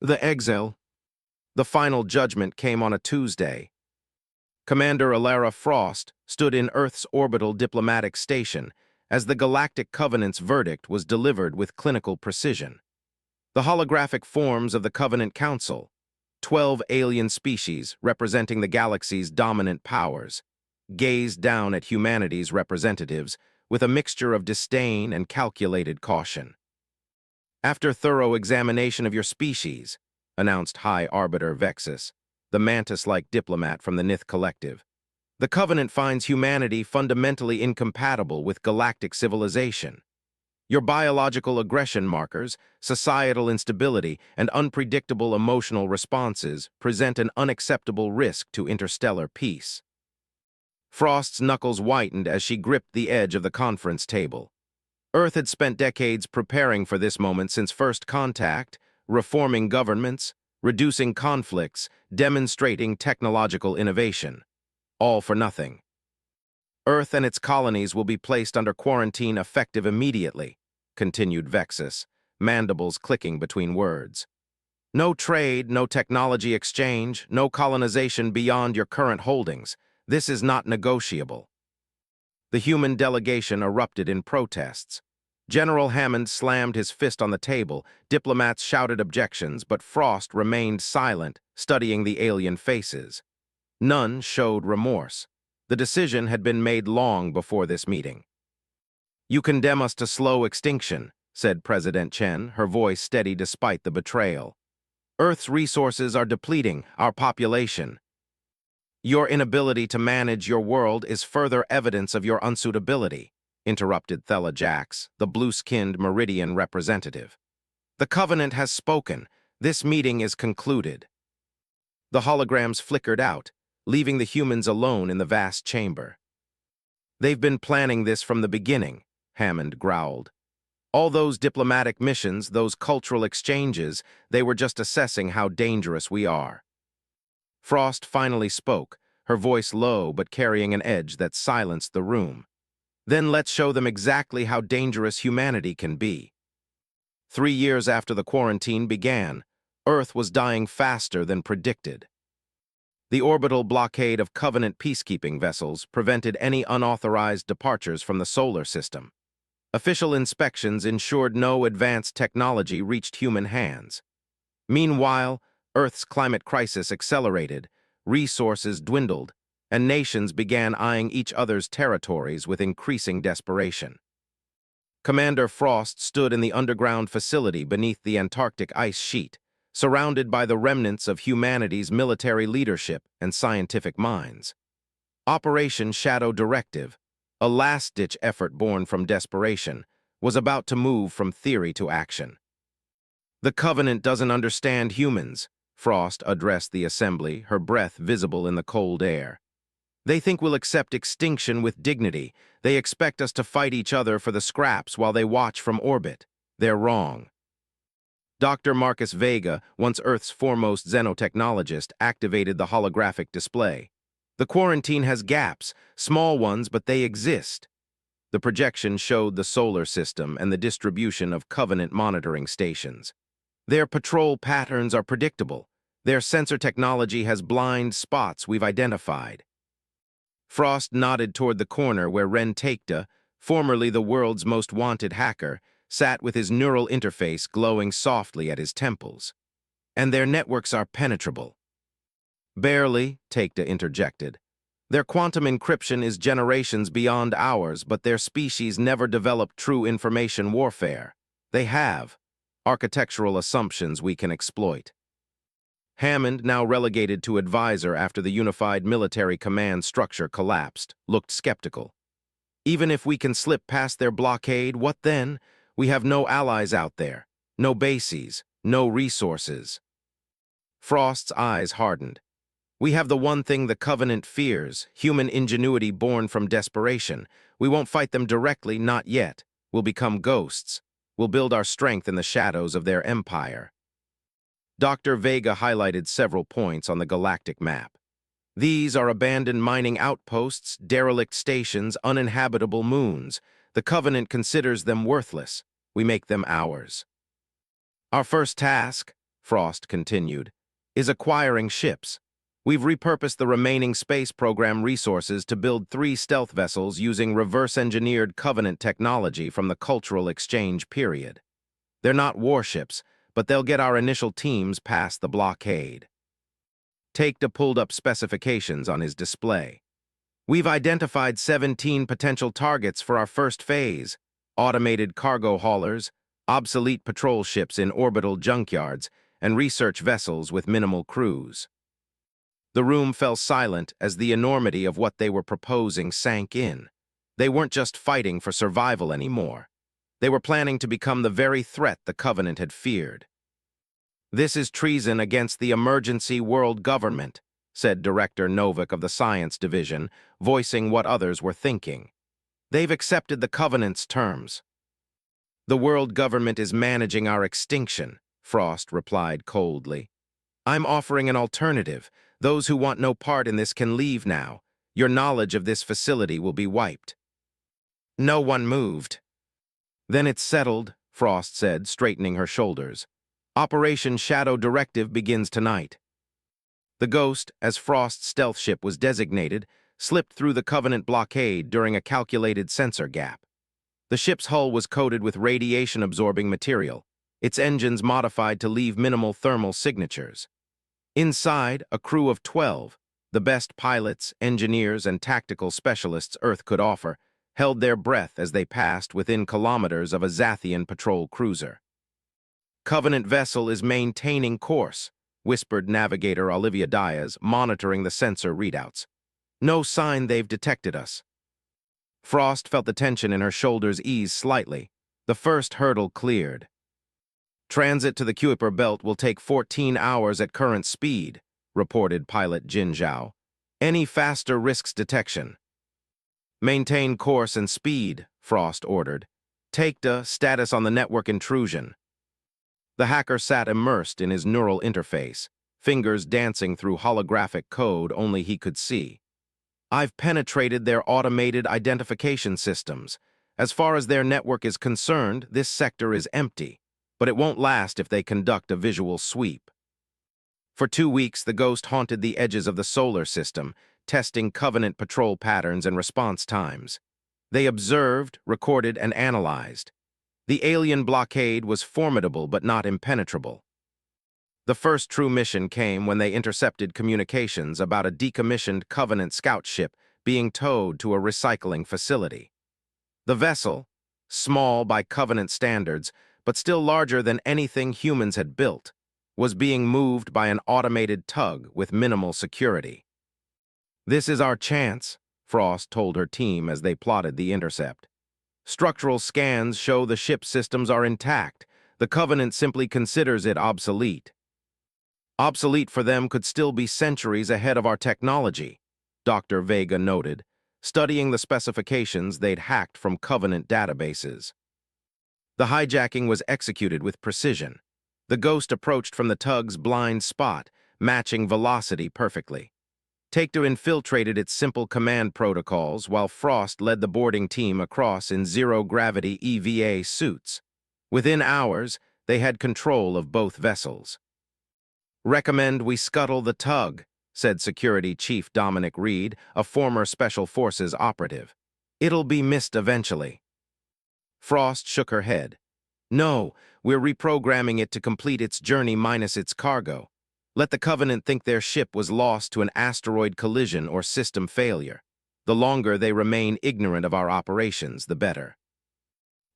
The exile. The final judgment came on a Tuesday. Commander Alara Frost stood in Earth's orbital diplomatic station as the Galactic Covenant's verdict was delivered with clinical precision. The holographic forms of the Covenant Council, 12 alien species representing the galaxy's dominant powers, gazed down at humanity's representatives with a mixture of disdain and calculated caution. "After thorough examination of your species," announced High Arbiter Vexus, the mantis-like diplomat from the Nith Collective, "the Covenant finds humanity fundamentally incompatible with galactic civilization. Your biological aggression markers, societal instability, and unpredictable emotional responses present an unacceptable risk to interstellar peace." Frost's knuckles whitened as she gripped the edge of the conference table. Earth had spent decades preparing for this moment since first contact, reforming governments, reducing conflicts, demonstrating technological innovation. All for nothing. "Earth and its colonies will be placed under quarantine effective immediately," continued Vexus, mandibles clicking between words. "No trade, no technology exchange, no colonization beyond your current holdings. This is not negotiable." The human delegation erupted in protests. General Hammond slammed his fist on the table, diplomats shouted objections, but Frost remained silent, studying the alien faces. None showed remorse. The decision had been made long before this meeting. "You condemn us to slow extinction," said President Chen, her voice steady despite the betrayal. "Earth's resources are depleting, our population. Your inability to manage your world is further evidence of your unsuitability," interrupted Thela Jax, the blue-skinned Meridian representative. "The Covenant has spoken. This meeting is concluded." The holograms flickered out, leaving the humans alone in the vast chamber. "They've been planning this from the beginning," Hammond growled. "All those diplomatic missions, those cultural exchanges, they were just assessing how dangerous we are." Frost finally spoke, her voice low but carrying an edge that silenced the room. "Then let's show them exactly how dangerous humanity can be." 3 years after the quarantine began, Earth was dying faster than predicted. The orbital blockade of Covenant peacekeeping vessels prevented any unauthorized departures from the solar system. Official inspections ensured no advanced technology reached human hands. Meanwhile, Earth's climate crisis accelerated, resources dwindled, and nations began eyeing each other's territories with increasing desperation. Commander Frost stood in the underground facility beneath the Antarctic ice sheet, surrounded by the remnants of humanity's military leadership and scientific minds. Operation Shadow Directive, a last-ditch effort born from desperation, was about to move from theory to action. "The Covenant doesn't understand humans," Frost addressed the assembly, her breath visible in the cold air. "They think we'll accept extinction with dignity. They expect us to fight each other for the scraps while they watch from orbit. They're wrong." Dr. Marcus Vega, once Earth's foremost xenotechnologist, activated the holographic display. "The quarantine has gaps, small ones, but they exist." The projection showed the solar system and the distribution of Covenant monitoring stations. "Their patrol patterns are predictable. Their sensor technology has blind spots we've identified." Frost nodded toward the corner where Ren Taekta, formerly the world's most wanted hacker, sat with his neural interface glowing softly at his temples. "And their networks are penetrable." "Barely," Taekta interjected. "Their quantum encryption is generations beyond ours, but their species never developed true information warfare. They have architectural assumptions we can exploit." Hammond, now relegated to advisor after the unified military command structure collapsed, looked skeptical. "Even if we can slip past their blockade, what then? We have no allies out there, no bases, no resources." Frost's eyes hardened. "We have the one thing the Covenant fears, human ingenuity born from desperation. We won't fight them directly, not yet. We'll become ghosts. We'll build our strength in the shadows of their empire." Dr. Vega highlighted several points on the galactic map. "These are abandoned mining outposts, derelict stations, uninhabitable moons. The Covenant considers them worthless. We make them ours." "Our first task," Frost continued, is acquiring ships. We've repurposed the remaining space program resources to build 3 stealth vessels using reverse-engineered Covenant technology from the Cultural Exchange period. They're not warships, but they'll get our initial teams past the blockade. Takeda pulled up specifications on his display. We've identified 17 potential targets for our first phase: automated cargo haulers, obsolete patrol ships in orbital junkyards, and research vessels with minimal crews. The room fell silent as the enormity of what they were proposing sank in. They weren't just fighting for survival anymore. They were planning to become the very threat the Covenant had feared. "This is treason against the emergency world government," said Director Novak of the Science Division, voicing what others were thinking. "They've accepted the Covenant's terms." "The world government is managing our extinction," Frost replied coldly. "I'm offering an alternative. Those who want no part in this can leave now. Your knowledge of this facility will be wiped." No one moved. "Then it's settled," Frost said, straightening her shoulders. "Operation Shadow Directive begins tonight." The Ghost, as Frost's stealth ship was designated, slipped through the Covenant blockade during a calculated sensor gap. The ship's hull was coated with radiation-absorbing material, its engines modified to leave minimal thermal signatures. Inside, a crew of 12, the best pilots, engineers, and tactical specialists Earth could offer, held their breath as they passed within kilometers of a Zathian patrol cruiser. "Covenant vessel is maintaining course," whispered Navigator Olivia Diaz, monitoring the sensor readouts. "No sign they've detected us." Frost felt the tension in her shoulders ease slightly. The first hurdle cleared. "Transit to the Kuiper Belt will take 14 hours at current speed," reported pilot Jin Zhao. "Any faster risks detection." "Maintain course and speed," Frost ordered. "Takeda, status on the network intrusion." The hacker sat immersed in his neural interface, fingers dancing through holographic code only he could see. "I've penetrated their automated identification systems. As far as their network is concerned, this sector is empty. But it won't last if they conduct a visual sweep." For 2 weeks, the Ghost haunted the edges of the solar system, testing Covenant patrol patterns and response times. They observed, recorded, and analyzed. The alien blockade was formidable but not impenetrable. The first true mission came when they intercepted communications about a decommissioned Covenant scout ship being towed to a recycling facility. The vessel, small by Covenant standards, but still larger than anything humans had built, was being moved by an automated tug with minimal security. "This is our chance," Frost told her team as they plotted the intercept. "Structural scans show the ship's systems are intact. The Covenant simply considers it obsolete." "Obsolete for them could still be centuries ahead of our technology," Dr. Vega noted, studying the specifications they'd hacked from Covenant databases. The hijacking was executed with precision. The Ghost approached from the tug's blind spot, matching velocity perfectly. Takeda infiltrated its simple command protocols while Frost led the boarding team across in zero-gravity EVA suits. Within hours, they had control of both vessels. "Recommend we scuttle the tug," said Security Chief Dominic Reed, a former Special Forces operative. "It'll be missed eventually." Frost shook her head. "No, we're reprogramming it to complete its journey minus its cargo. Let the Covenant think their ship was lost to an asteroid collision or system failure. The longer they remain ignorant of our operations, the better."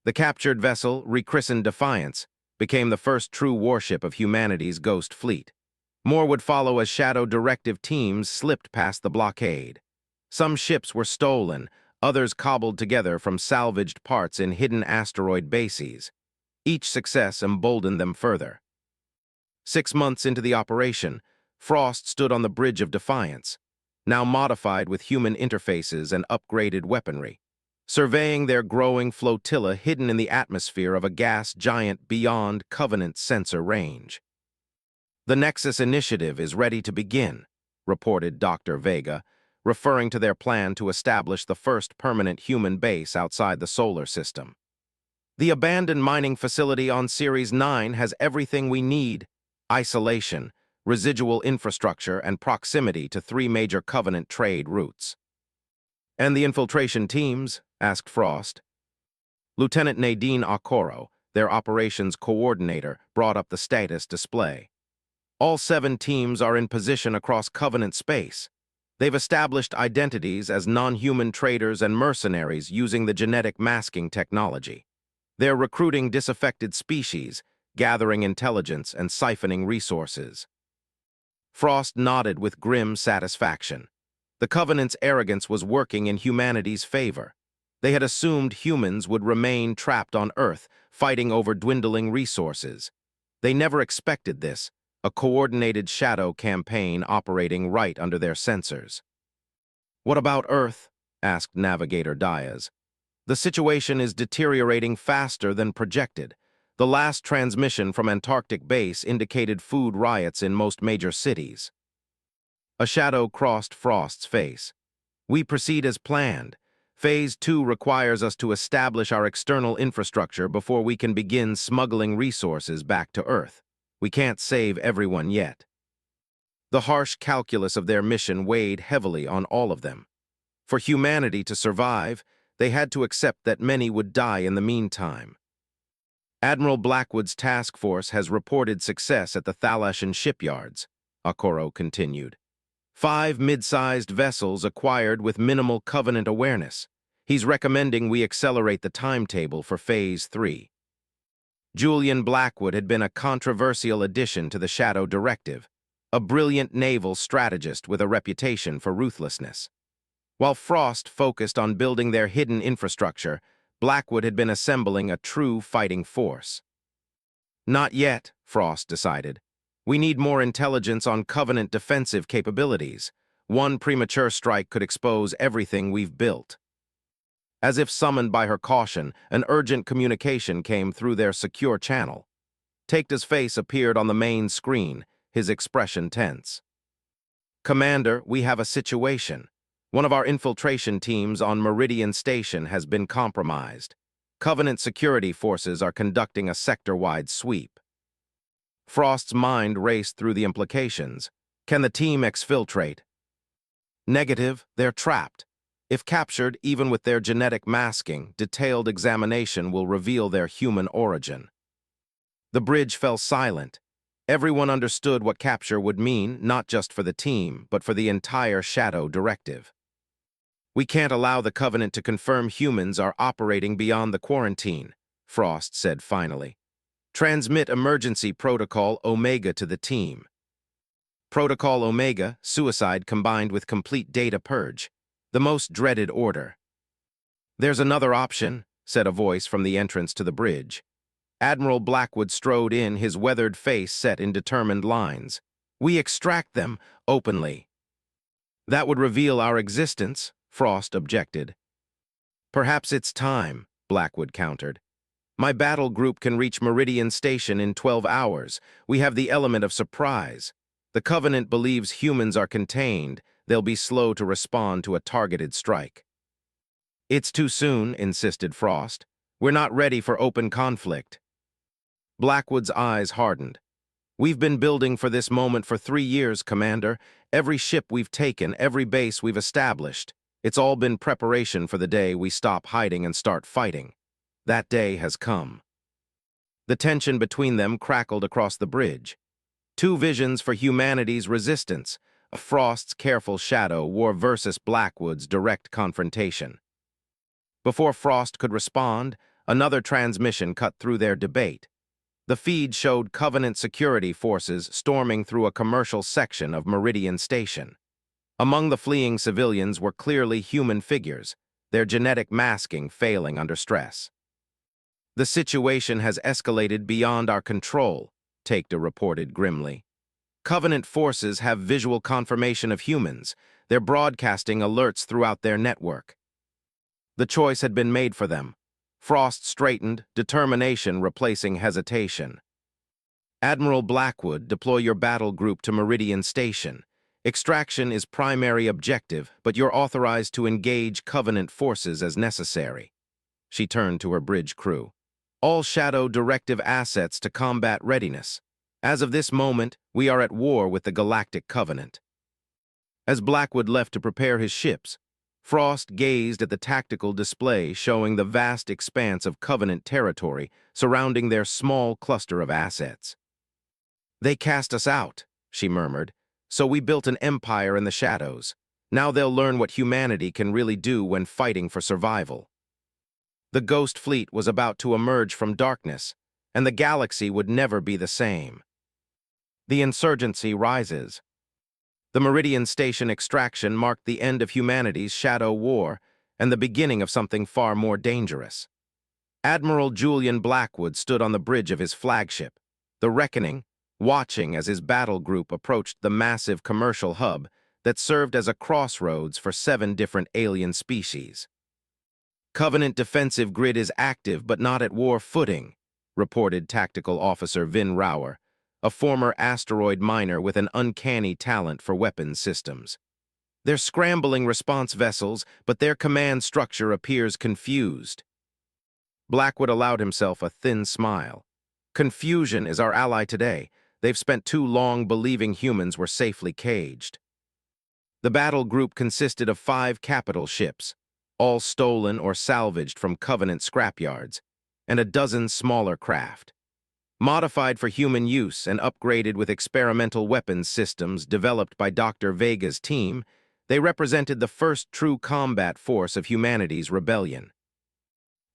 The captured vessel, rechristened Defiance, became the first true warship of humanity's Ghost fleet. More would follow as Shadow Directive teams slipped past the blockade. Some ships were stolen, others cobbled together from salvaged parts in hidden asteroid bases. Each success emboldened them further. 6 months into the operation, Frost stood on the bridge of Defiance, now modified with human interfaces and upgraded weaponry, surveying their growing flotilla hidden in the atmosphere of a gas giant beyond Covenant sensor range. "The Nexus Initiative is ready to begin," reported Dr. Vega, referring to their plan to establish the first permanent human base outside the solar system. "The abandoned mining facility on Series 9 has everything we need," isolation, residual infrastructure, and proximity to three major Covenant trade routes. "And the infiltration teams?" asked Frost. Lieutenant Nadine Okoro, their operations coordinator, brought up the status display. "All 7 teams are in position across Covenant space. They've established identities as non-human traders and mercenaries using the genetic masking technology. They're recruiting disaffected species, gathering intelligence, and siphoning resources." Frost nodded with grim satisfaction. The Covenant's arrogance was working in humanity's favor. They had assumed humans would remain trapped on Earth, fighting over dwindling resources. They never expected this, a coordinated shadow campaign operating right under their sensors. "What about Earth?" asked Navigator Diaz. "The situation is deteriorating faster than projected. The last transmission from Antarctic base indicated food riots in most major cities." A shadow crossed Frost's face. "We proceed as planned. Phase 2 requires us to establish our external infrastructure before we can begin smuggling resources back to Earth. We can't save everyone yet." The harsh calculus of their mission weighed heavily on all of them. For humanity to survive, they had to accept that many would die in the meantime. "Admiral Blackwood's task force has reported success at the Thalashan shipyards," Okoro continued. 5 mid-sized vessels acquired with minimal Covenant awareness. He's recommending we accelerate the timetable for Phase 3. Julian Blackwood had been a controversial addition to the Shadow Directive, a brilliant naval strategist with a reputation for ruthlessness. While Frost focused on building their hidden infrastructure, Blackwood had been assembling a true fighting force. "Not yet," Frost decided. "We need more intelligence on Covenant defensive capabilities. One premature strike could expose everything we've built." As if summoned by her caution, an urgent communication came through their secure channel. Takeda's face appeared on the main screen, his expression tense. "Commander, we have a situation. One of our infiltration teams on Meridian Station has been compromised. Covenant security forces are conducting a sector-wide sweep." Frost's mind raced through the implications. Can the team exfiltrate? Negative, they're trapped. If captured, even with their genetic masking, detailed examination will reveal their human origin. The bridge fell silent. Everyone understood what capture would mean, not just for the team, but for the entire Shadow Directive. "We can't allow the Covenant to confirm humans are operating beyond the quarantine," Frost said finally. "Transmit emergency protocol Omega to the team." Protocol Omega, suicide combined with complete data purge. The most dreaded order. "There's another option," said a voice from the entrance to the bridge. Admiral Blackwood strode in, his weathered face set in determined lines. "We extract them openly." "That would reveal our existence," Frost objected. "Perhaps it's time," Blackwood countered. "My battle group can reach Meridian Station in 12 hours. We have the element of surprise. The Covenant believes humans are contained. They'll be slow to respond to a targeted strike." "It's too soon," insisted Frost. "We're not ready for open conflict." Blackwood's eyes hardened. "We've been building for this moment for 3 years, Commander. Every ship we've taken, every base we've established. It's all been preparation for the day we stop hiding and start fighting. That day has come." The tension between them crackled across the bridge. Two visions for humanity's resistance. Frost's careful shadow war versus Blackwood's direct confrontation. Before Frost could respond, another transmission cut through their debate. The feed showed Covenant security forces storming through a commercial section of Meridian Station. Among the fleeing civilians were clearly human figures, their genetic masking failing under stress. "The situation has escalated beyond our control," Takeda reported grimly. "Covenant forces have visual confirmation of humans. They're broadcasting alerts throughout their network." The choice had been made for them. Frost straightened, determination replacing hesitation. "Admiral Blackwood, deploy your battle group to Meridian Station. Extraction is primary objective, but you're authorized to engage Covenant forces as necessary." She turned to her bridge crew. "All Shadow Directive assets to combat readiness." As of this moment, we are at war with the Galactic Covenant. As Blackwood left to prepare his ships, Frost gazed at the tactical display showing the vast expanse of Covenant territory surrounding their small cluster of assets. "They cast us out," she murmured, "so we built an empire in the shadows. Now they'll learn what humanity can really do when fighting for survival." The Ghost Fleet was about to emerge from darkness, and the galaxy would never be the same. The insurgency rises. The Meridian Station extraction marked the end of humanity's shadow war and the beginning of something far more dangerous. Admiral Julian Blackwood stood on the bridge of his flagship, the Reckoning, watching as his battle group approached the massive commercial hub that served as a crossroads for 7 different alien species. "Covenant defensive grid is active but not at war footing," reported Tactical Officer Vin Rauer, a former asteroid miner with an uncanny talent for weapons systems. "They're scrambling response vessels, but their command structure appears confused." Blackwood allowed himself a thin smile. "Confusion is our ally today. They've spent too long believing humans were safely caged." The battle group consisted of 5 capital ships, all stolen or salvaged from Covenant scrapyards, and a dozen smaller craft. Modified for human use and upgraded with experimental weapons systems developed by Dr. Vega's team, they represented the first true combat force of humanity's rebellion.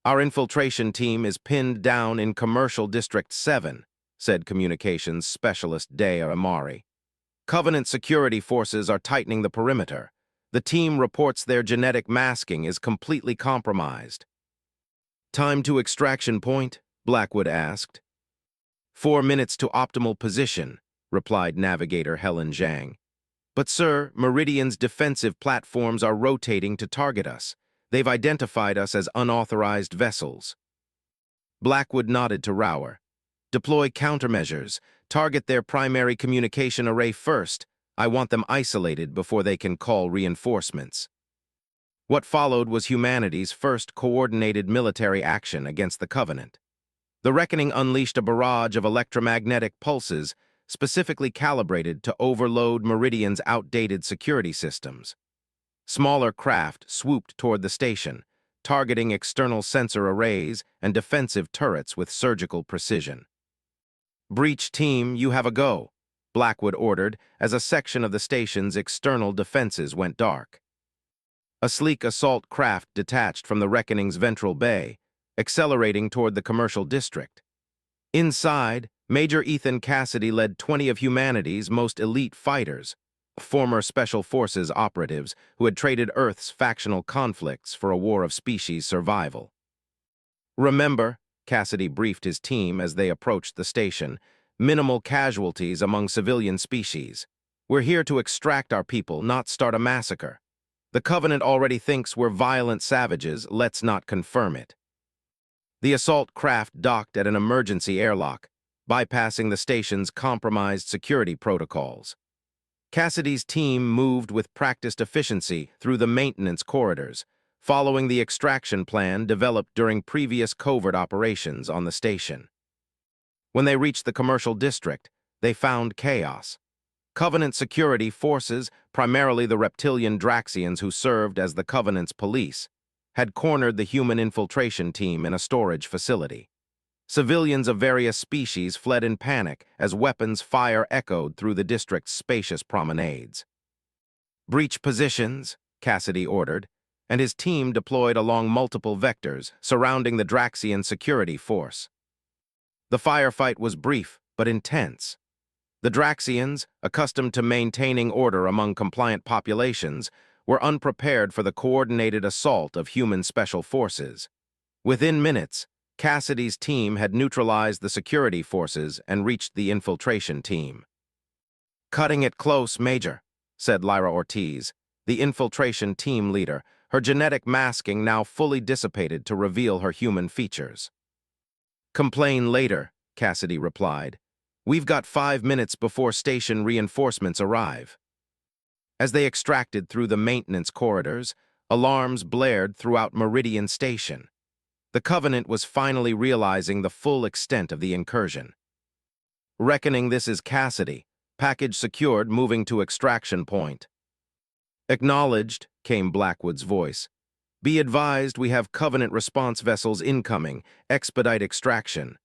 "Our infiltration team is pinned down in Commercial District 7, said Communications Specialist Dea Amari. "Covenant security forces are tightening the perimeter. The team reports their genetic masking is completely compromised." "Time to extraction point?" Blackwood asked. 4 minutes to optimal position," replied Navigator Helen Zhang. "But sir, Meridian's defensive platforms are rotating to target us. They've identified us as unauthorized vessels." Blackwood nodded to Rauer. "Deploy countermeasures. Target their primary communication array first. I want them isolated before they can call reinforcements." What followed was humanity's first coordinated military action against the Covenant. The Reckoning unleashed a barrage of electromagnetic pulses specifically calibrated to overload Meridian's outdated security systems. Smaller craft swooped toward the station, targeting external sensor arrays and defensive turrets with surgical precision. "Breach team, you have a go," Blackwood ordered as a section of the station's external defenses went dark. A sleek assault craft detached from the Reckoning's ventral bay, accelerating toward the commercial district. Inside, Major Ethan Cassidy led 20 of humanity's most elite fighters, former Special Forces operatives who had traded Earth's factional conflicts for a war of species survival. "Remember," Cassidy briefed his team as they approached the station, "minimal casualties among civilian species. We're here to extract our people, not start a massacre. The Covenant already thinks we're violent savages, let's not confirm it." The assault craft docked at an emergency airlock, bypassing the station's compromised security protocols. Cassidy's team moved with practiced efficiency through the maintenance corridors, following the extraction plan developed during previous covert operations on the station. When they reached the commercial district, they found chaos. Covenant security forces, primarily the reptilian Draxians who served as the Covenant's police, had cornered the human infiltration team in a storage facility. Civilians of various species fled in panic as weapons fire echoed through the district's spacious promenades. "Breach positions," Cassidy ordered, and his team deployed along multiple vectors surrounding the Draxian security force. The firefight was brief but intense. The Draxians, accustomed to maintaining order among compliant populations, were unprepared for the coordinated assault of human special forces. Within minutes, Cassidy's team had neutralized the security forces and reached the infiltration team. "Cutting it close, Major," said Lyra Ortiz, the infiltration team leader, her genetic masking now fully dissipated to reveal her human features. "Complain later," Cassidy replied. "We've got 5 minutes before station reinforcements arrive." As they extracted through the maintenance corridors, alarms blared throughout Meridian Station. The Covenant was finally realizing the full extent of the incursion. Reckoning this is Cassidy. Package secured, moving to extraction point. Acknowledged, came Blackwood's voice. Be advised we have Covenant response vessels incoming. Expedite extraction.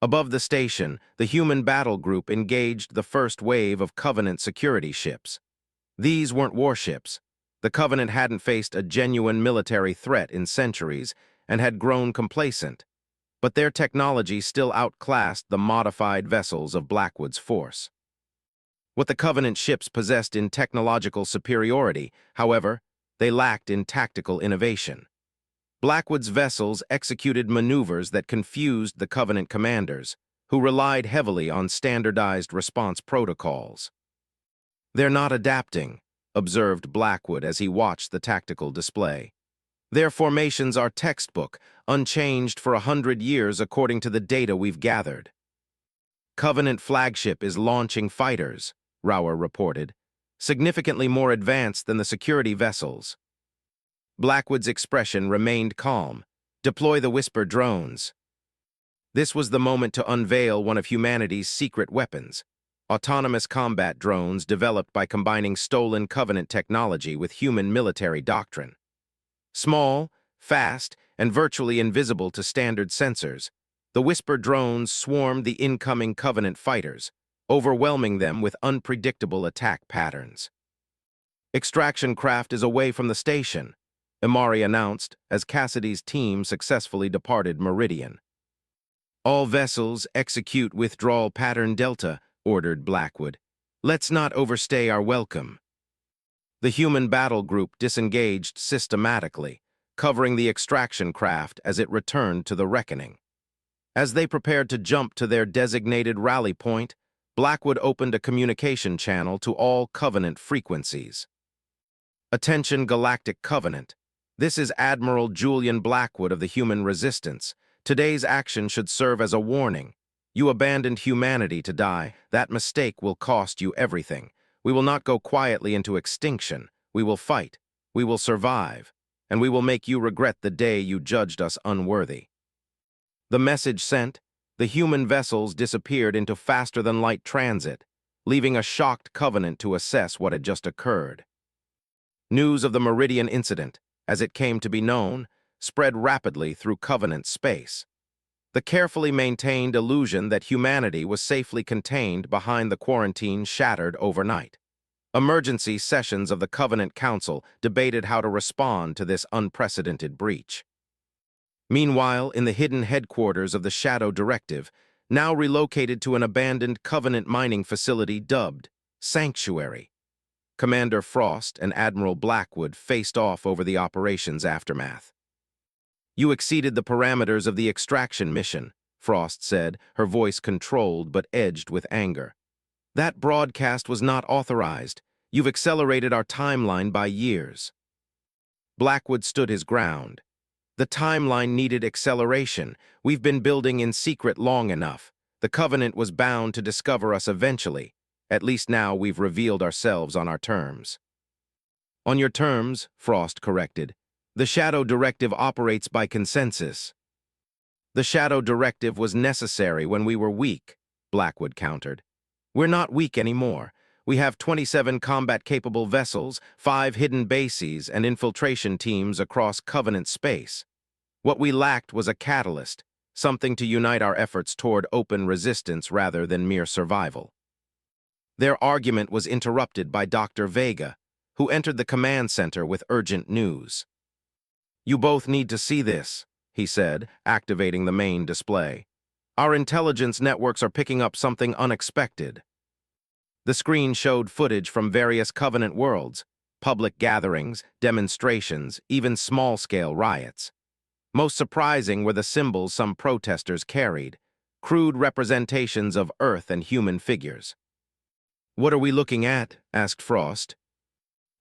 Above the station, the human battle group engaged the first wave of Covenant security ships. These weren't warships. The Covenant hadn't faced a genuine military threat in centuries and had grown complacent, but their technology still outclassed the modified vessels of Blackwood's force. What the Covenant ships possessed in technological superiority, however, they lacked in tactical innovation. Blackwood's vessels executed maneuvers that confused the Covenant commanders, who relied heavily on standardized response protocols. They're not adapting, observed Blackwood as he watched the tactical display. Their formations are textbook, unchanged for 100 years according to the data we've gathered. Covenant flagship is launching fighters, Rauer reported, significantly more advanced than the security vessels. Blackwood's expression remained calm. Deploy the Whisper drones. This was the moment to unveil one of humanity's secret weapons, autonomous combat drones developed by combining stolen Covenant technology with human military doctrine. Small, fast, and virtually invisible to standard sensors, the Whisper drones swarmed the incoming Covenant fighters, overwhelming them with unpredictable attack patterns. Extraction craft is away from the station, Imari announced as Cassidy's team successfully departed Meridian. All vessels execute withdrawal pattern Delta, ordered Blackwood. Let's not overstay our welcome. The human battle group disengaged systematically, covering the extraction craft as it returned to the reckoning. As they prepared to jump to their designated rally point, Blackwood opened a communication channel to all Covenant frequencies. Attention Galactic Covenant. This is Admiral Julian Blackwood of the Human Resistance. Today's action should serve as a warning. You abandoned humanity to die. That mistake will cost you everything. We will not go quietly into extinction. We will fight. We will survive. And we will make you regret the day you judged us unworthy. The message sent, the human vessels disappeared into faster-than-light transit, leaving a shocked Covenant to assess what had just occurred. News of the Meridian incident, as it came to be known, spread rapidly through Covenant space. The carefully maintained illusion that humanity was safely contained behind the quarantine shattered overnight. Emergency sessions of the Covenant Council debated how to respond to this unprecedented breach. Meanwhile, in the hidden headquarters of the Shadow Directive, now relocated to an abandoned Covenant mining facility dubbed Sanctuary, Commander Frost and Admiral Blackwood faced off over the operation's aftermath. You exceeded the parameters of the extraction mission, Frost said, her voice controlled but edged with anger. That broadcast was not authorized. You've accelerated our timeline by years. Blackwood stood his ground. The timeline needed acceleration. We've been building in secret long enough. The Covenant was bound to discover us eventually. At least now we've revealed ourselves on our terms. On your terms, Frost corrected. The Shadow Directive operates by consensus. The Shadow Directive was necessary when we were weak, Blackwood countered. We're not weak anymore. We have 27 combat-capable vessels, 5 hidden bases, and infiltration teams across Covenant space. What we lacked was a catalyst, something to unite our efforts toward open resistance rather than mere survival. Their argument was interrupted by Dr. Vega, who entered the command center with urgent news. You both need to see this, he said, activating the main display. Our intelligence networks are picking up something unexpected. The screen showed footage from various Covenant worlds, public gatherings, demonstrations, even small-scale riots. Most surprising were the symbols some protesters carried, crude representations of Earth and human figures. What are we looking at? Asked Frost.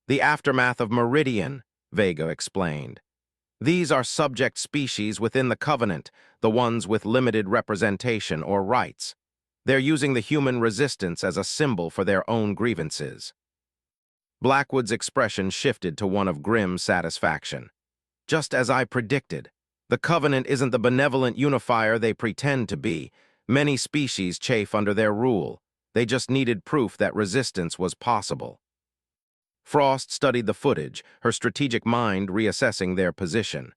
The aftermath of Meridian, Vega explained. These are subject species within the Covenant, the ones with limited representation or rights. They're using the human resistance as a symbol for their own grievances. Blackwood's expression shifted to one of grim satisfaction. Just as I predicted, the Covenant isn't the benevolent unifier they pretend to be. Many species chafe under their rule. They just needed proof that resistance was possible. Frost studied the footage, her strategic mind reassessing their position.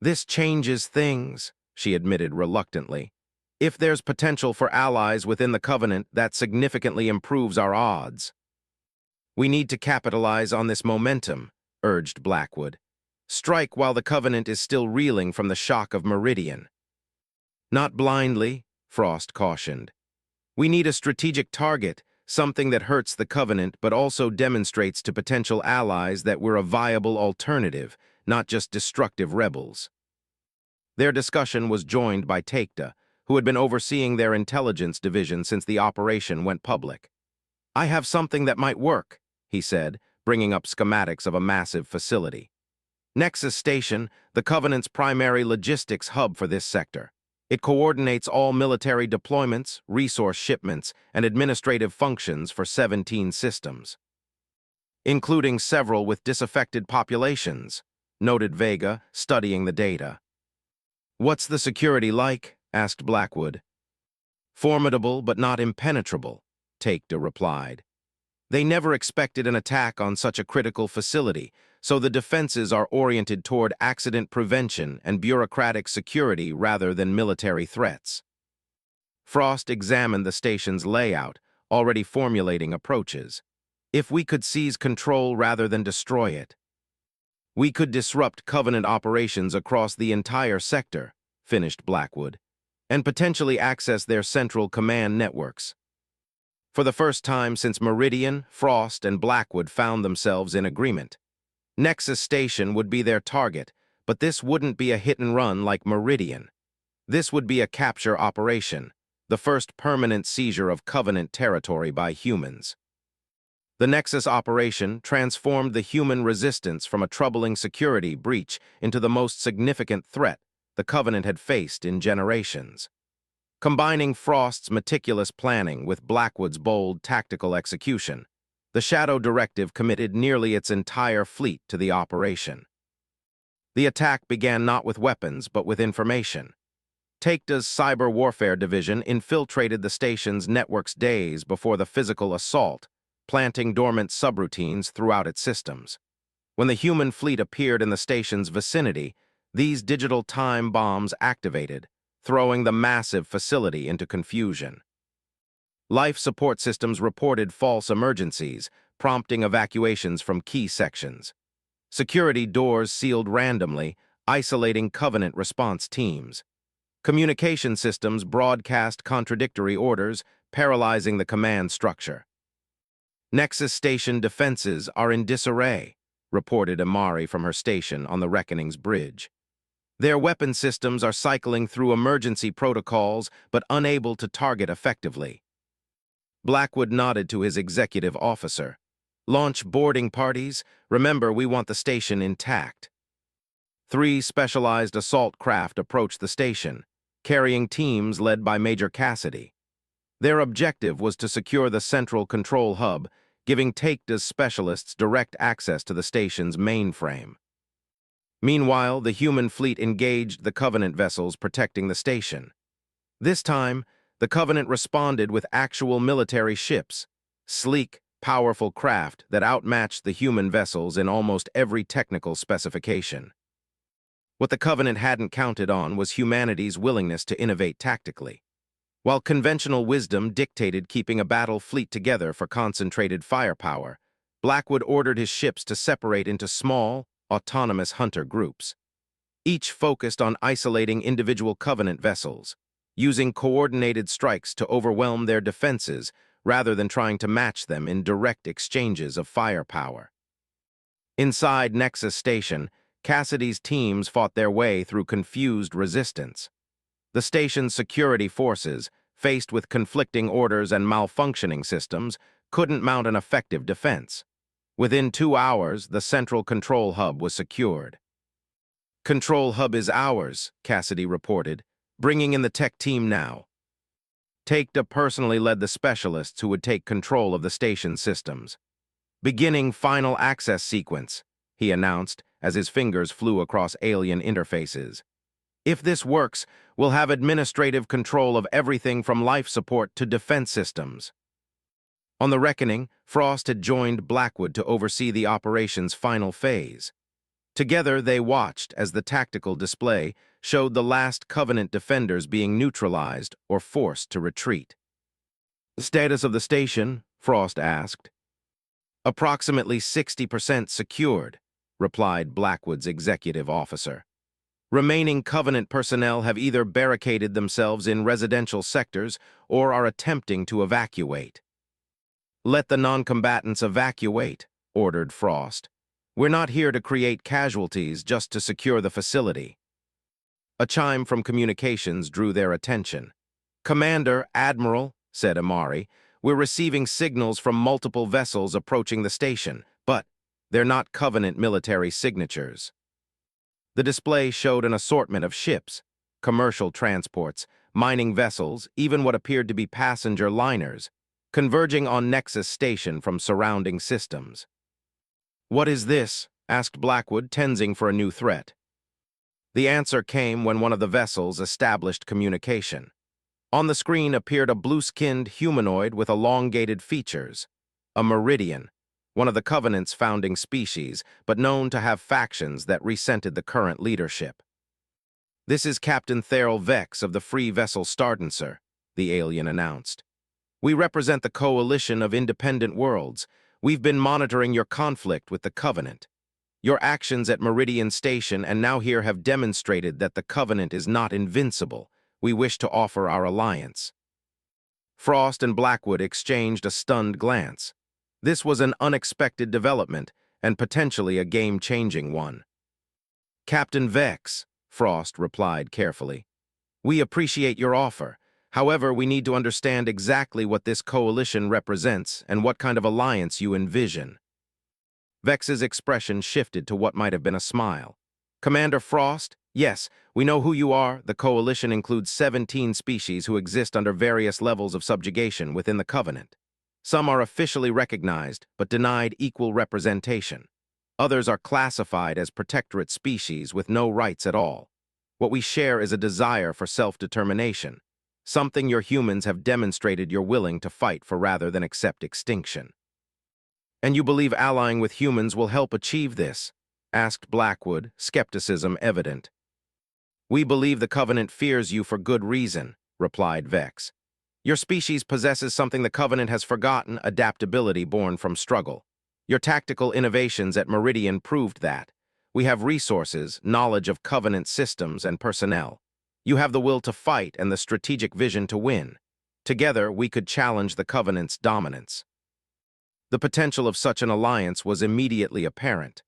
"This changes things," she admitted reluctantly. "If there's potential for allies within the Covenant, that significantly improves our odds." "We need to capitalize on this momentum," urged Blackwood. "Strike while the Covenant is still reeling from the shock of Meridian." "Not blindly," Frost cautioned. "We need a strategic target, something that hurts the Covenant but also demonstrates to potential allies that we're a viable alternative, not just destructive rebels." Their discussion was joined by Takeda, who had been overseeing their intelligence division since the operation went public. "I have something that might work," he said, bringing up schematics of a massive facility. "Nexus Station, the Covenant's primary logistics hub for this sector. It coordinates all military deployments, resource shipments, and administrative functions for 17 systems, including several with disaffected populations," noted Vega, studying the data. "What's the security like?" asked Blackwood. "Formidable but not impenetrable," Takeda replied. "They never expected an attack on such a critical facility, so the defenses are oriented toward accident prevention and bureaucratic security rather than military threats." Frost examined the station's layout, already formulating approaches. "If we could seize control rather than destroy it, we could disrupt Covenant operations across the entire sector," finished Blackwood, "and potentially access their central command networks." For the first time since Meridian, Frost and Blackwood found themselves in agreement. Nexus Station would be their target, but this wouldn't be a hit-and-run like Meridian. This would be a capture operation, the first permanent seizure of Covenant territory by humans. The Nexus operation transformed the human resistance from a troubling security breach into the most significant threat the Covenant had faced in generations. Combining Frost's meticulous planning with Blackwood's bold tactical execution, the Shadow Directive committed nearly its entire fleet to the operation. The attack began not with weapons, but with information. Takeda's Cyber Warfare Division infiltrated the station's networks days before the physical assault, planting dormant subroutines throughout its systems. When the human fleet appeared in the station's vicinity, these digital time bombs activated, throwing the massive facility into confusion. Life support systems reported false emergencies, prompting evacuations from key sections. Security doors sealed randomly, isolating Covenant response teams. Communication systems broadcast contradictory orders, paralyzing the command structure. "Nexus Station defenses are in disarray," reported Amari from her station on the Reckoning's bridge. "Their weapon systems are cycling through emergency protocols but unable to target effectively." Blackwood nodded to his executive officer. "Launch boarding parties. Remember, we want the station intact." 3 specialized assault craft approached the station, carrying teams led by Major Cassidy. Their objective was to secure the central control hub, giving Takeda's specialists direct access to the station's mainframe. Meanwhile, the human fleet engaged the Covenant vessels protecting the station. This time, the Covenant responded with actual military ships, sleek, powerful craft that outmatched the human vessels in almost every technical specification. What the Covenant hadn't counted on was humanity's willingness to innovate tactically. While conventional wisdom dictated keeping a battle fleet together for concentrated firepower, Blackwood ordered his ships to separate into small, autonomous hunter groups. Each focused on isolating individual Covenant vessels, using coordinated strikes to overwhelm their defenses rather than trying to match them in direct exchanges of firepower. Inside Nexus Station, Cassidy's teams fought their way through confused resistance. The station's security forces, faced with conflicting orders and malfunctioning systems, couldn't mount an effective defense. Within 2 hours, the central control hub was secured. "Control hub is ours," Cassidy reported, "bringing in the tech team now." Takeda personally led the specialists who would take control of the station systems. "Beginning final access sequence," he announced as his fingers flew across alien interfaces. If this works, we'll have administrative control of everything from life support to defense systems. On the Reckoning, Frost had joined Blackwood to oversee the operation's final phase. Together, they watched as the tactical display showed the last Covenant defenders being neutralized or forced to retreat. "The status of the station?" Frost asked. "Approximately 60% secured," replied Blackwood's executive officer. "Remaining Covenant personnel have either barricaded themselves in residential sectors or are attempting to evacuate." "Let the non-combatants evacuate," ordered Frost. "We're not here to create casualties just to secure the facility." A chime from communications drew their attention. "Commander, Admiral," said Amari, "we're receiving signals from multiple vessels approaching the station, but they're not Covenant military signatures." The display showed an assortment of ships, commercial transports, mining vessels, even what appeared to be passenger liners, converging on Nexus Station from surrounding systems. "What is this?" asked Blackwood, tensing for a new threat. The answer came when one of the vessels established communication. On the screen appeared a blue-skinned humanoid with elongated features, a Meridian, one of the Covenant's founding species, but known to have factions that resented the current leadership. "This is Captain Theral Vex of the Free Vessel Stardancer," the alien announced. "We represent the Coalition of Independent Worlds. We've been monitoring your conflict with the Covenant. Your actions at Meridian Station and now here have demonstrated that the Covenant is not invincible. We wish to offer our alliance." Frost and Blackwood exchanged a stunned glance. This was an unexpected development, and potentially a game-changing one. "Captain Vex," Frost replied carefully, "we appreciate your offer. However, we need to understand exactly what this coalition represents and what kind of alliance you envision." Vex's expression shifted to what might have been a smile. "Commander Frost, yes, we know who you are. The coalition includes 17 species who exist under various levels of subjugation within the Covenant. Some are officially recognized, but denied equal representation. Others are classified as protectorate species with no rights at all. What we share is a desire for self-determination, something your humans have demonstrated you're willing to fight for rather than accept extinction." "And you believe allying with humans will help achieve this?" asked Blackwood, skepticism evident. "We believe the Covenant fears you for good reason," replied Vex. "Your species possesses something the Covenant has forgotten: adaptability born from struggle. Your tactical innovations at Meridian proved that. We have resources, knowledge of Covenant systems and personnel. You have the will to fight and the strategic vision to win. Together, we could challenge the Covenant's dominance." The potential of such an alliance was immediately apparent.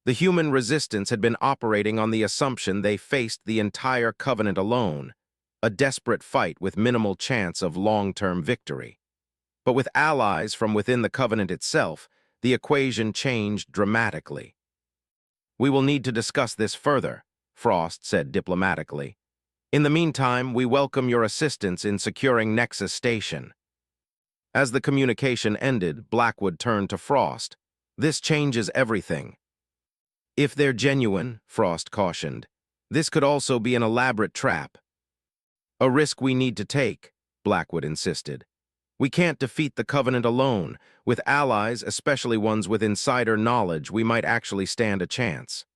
The human resistance had been operating on the assumption they faced the entire Covenant alone, a desperate fight with minimal chance of long-term victory. But with allies from within the Covenant itself, the equation changed dramatically. "We will need to discuss this further," Frost said diplomatically. "In the meantime, we welcome your assistance in securing Nexus Station." As the communication ended, Blackwood turned to Frost. "This changes everything." "If they're genuine," Frost cautioned, "this could also be an elaborate trap." "A risk we need to take," Blackwood insisted. "We can't defeat the Covenant alone. With allies, especially ones with insider knowledge, we might actually stand a chance."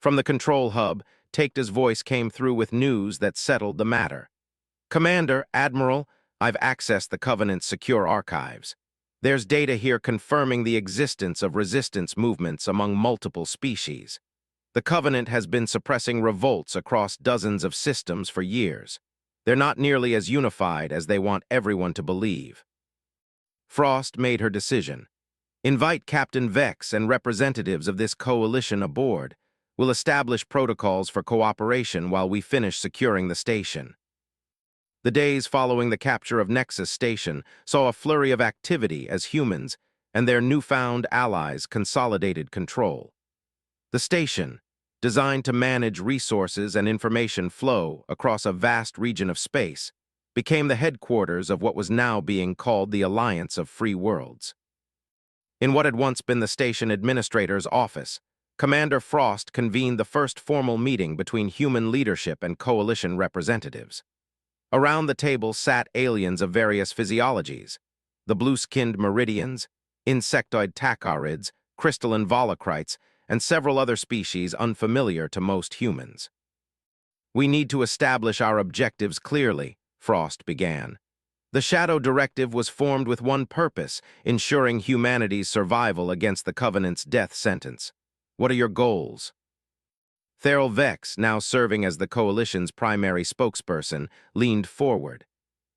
From the control hub, Takeda's voice came through with news that settled the matter. "Commander, Admiral, I've accessed the Covenant's secure archives. There's data here confirming the existence of resistance movements among multiple species. The Covenant has been suppressing revolts across dozens of systems for years. They're not nearly as unified as they want everyone to believe." Frost made her decision. "Invite Captain Vex and representatives of this coalition aboard. We'll establish protocols for cooperation while we finish securing the station." The days following the capture of Nexus Station saw a flurry of activity as humans and their newfound allies consolidated control. The station, designed to manage resources and information flow across a vast region of space, became the headquarters of what was now being called the Alliance of Free Worlds. In what had once been the station administrator's office, Commander Frost convened the first formal meeting between human leadership and coalition representatives. Around the table sat aliens of various physiologies: the blue-skinned Meridians, insectoid tacharids, crystalline volucrites, and several other species unfamiliar to most humans. "We need to establish our objectives clearly," Frost began. "The Shadow Directive was formed with one purpose: ensuring humanity's survival against the Covenant's death sentence. What are your goals?" Theral Vex, now serving as the Coalition's primary spokesperson, leaned forward.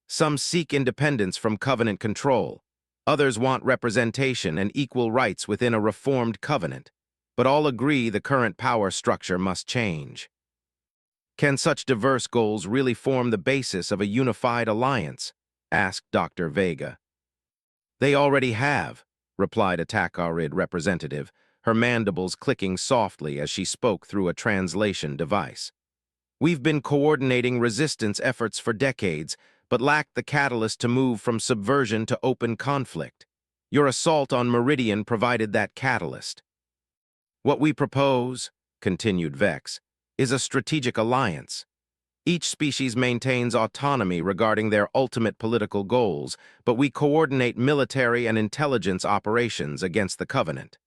"Some seek independence from Covenant control. Others want representation and equal rights within a reformed Covenant. But all agree the current power structure must change." "Can such diverse goals really form the basis of a unified alliance?" asked Dr. Vega. "They already have," replied a Takarid representative, her mandibles clicking softly as she spoke through a translation device. "We've been coordinating resistance efforts for decades, but lacked the catalyst to move from subversion to open conflict. Your assault on Meridian provided that catalyst. What we propose," continued Vex, "is a strategic alliance. Each species maintains autonomy regarding their ultimate political goals, but we coordinate military and intelligence operations against the Covenant.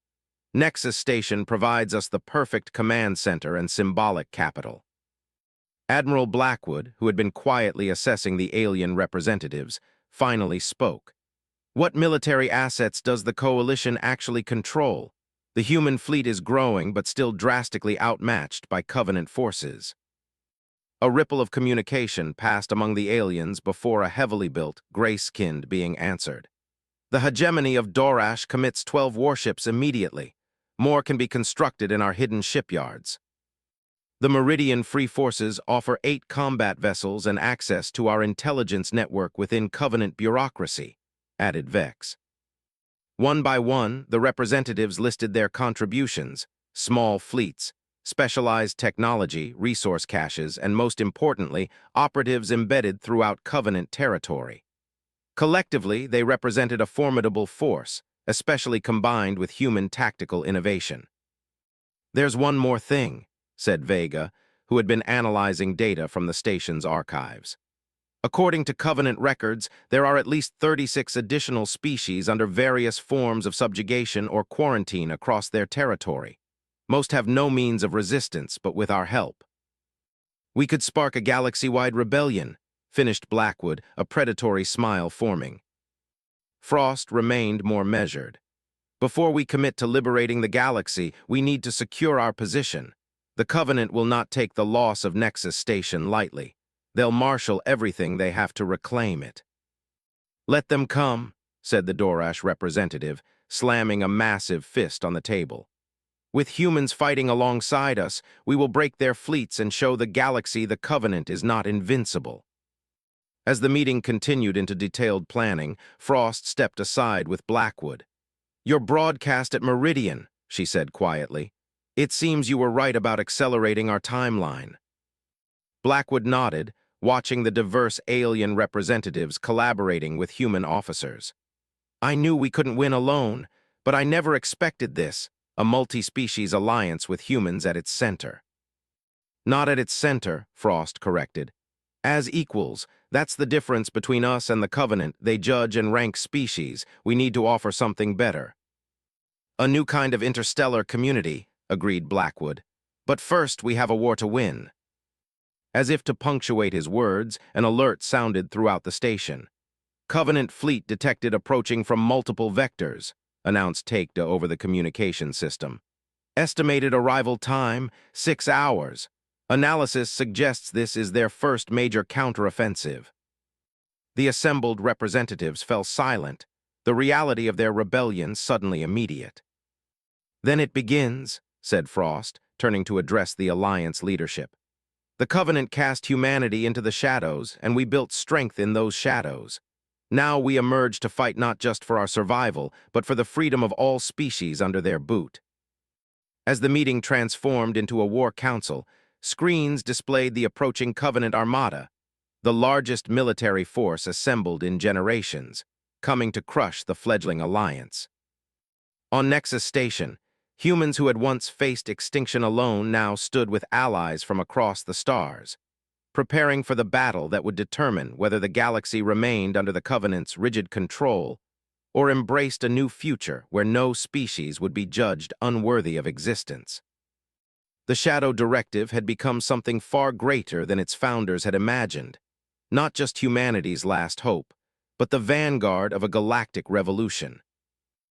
Nexus Station provides us the perfect command center and symbolic capital." Admiral Blackwood, who had been quietly assessing the alien representatives, finally spoke. "What military assets does the Coalition actually control? The human fleet is growing but still drastically outmatched by Covenant forces." A ripple of communication passed among the aliens before a heavily built, gray-skinned being answered. "The hegemony of Dorash commits 12 warships immediately. More can be constructed in our hidden shipyards. The Meridian Free Forces offer 8 combat vessels and access to our intelligence network within Covenant bureaucracy," added Vex. One by one, the representatives listed their contributions: small fleets, specialized technology, resource caches, and most importantly, operatives embedded throughout Covenant territory. Collectively, they represented a formidable force, especially combined with human tactical innovation. "There's one more thing," said Vega, who had been analyzing data from the station's archives. "According to Covenant records, there are at least 36 additional species under various forms of subjugation or quarantine across their territory. Most have no means of resistance, but with our help." "We could spark a galaxy-wide rebellion," finished Blackwood, a predatory smile forming. Frost remained more measured. "Before we commit to liberating the galaxy, we need to secure our position. The Covenant will not take the loss of Nexus Station lightly. They'll marshal everything they have to reclaim it." "Let them come," said the Dorash representative, slamming a massive fist on the table. "With humans fighting alongside us, we will break their fleets and show the galaxy the Covenant is not invincible." As the meeting continued into detailed planning, Frost stepped aside with Blackwood. "Your broadcast at Meridian," she said quietly. "It seems you were right about accelerating our timeline." Blackwood nodded, watching the diverse alien representatives collaborating with human officers. "I knew we couldn't win alone, but I never expected this, a multi-species alliance with humans at its center." "Not at its center," Frost corrected. "As equals. That's the difference between us and the Covenant. They judge and rank species. We need to offer something better." "A new kind of interstellar community," agreed Blackwood. "But first, we have a war to win." As if to punctuate his words, an alert sounded throughout the station. "Covenant fleet detected approaching from multiple vectors," announced Takeda over the communication system. "Estimated arrival time, 6 hours. Analysis suggests this is their first major counteroffensive." The assembled representatives fell silent, the reality of their rebellion suddenly immediate. "Then it begins," said Frost, turning to address the Alliance leadership. "The Covenant cast humanity into the shadows, and we built strength in those shadows. Now we emerge to fight not just for our survival, but for the freedom of all species under their boot." As the meeting transformed into a war council, screens displayed the approaching Covenant Armada, the largest military force assembled in generations, coming to crush the fledgling alliance. On Nexus Station, Humans who had once faced extinction alone now stood with allies from across the stars, preparing for the battle that would determine whether the galaxy remained under the Covenant's rigid control or embraced a new future where no species would be judged unworthy of existence. The Shadow Directive had become something far greater than its founders had imagined, not just humanity's last hope, but the vanguard of a galactic revolution.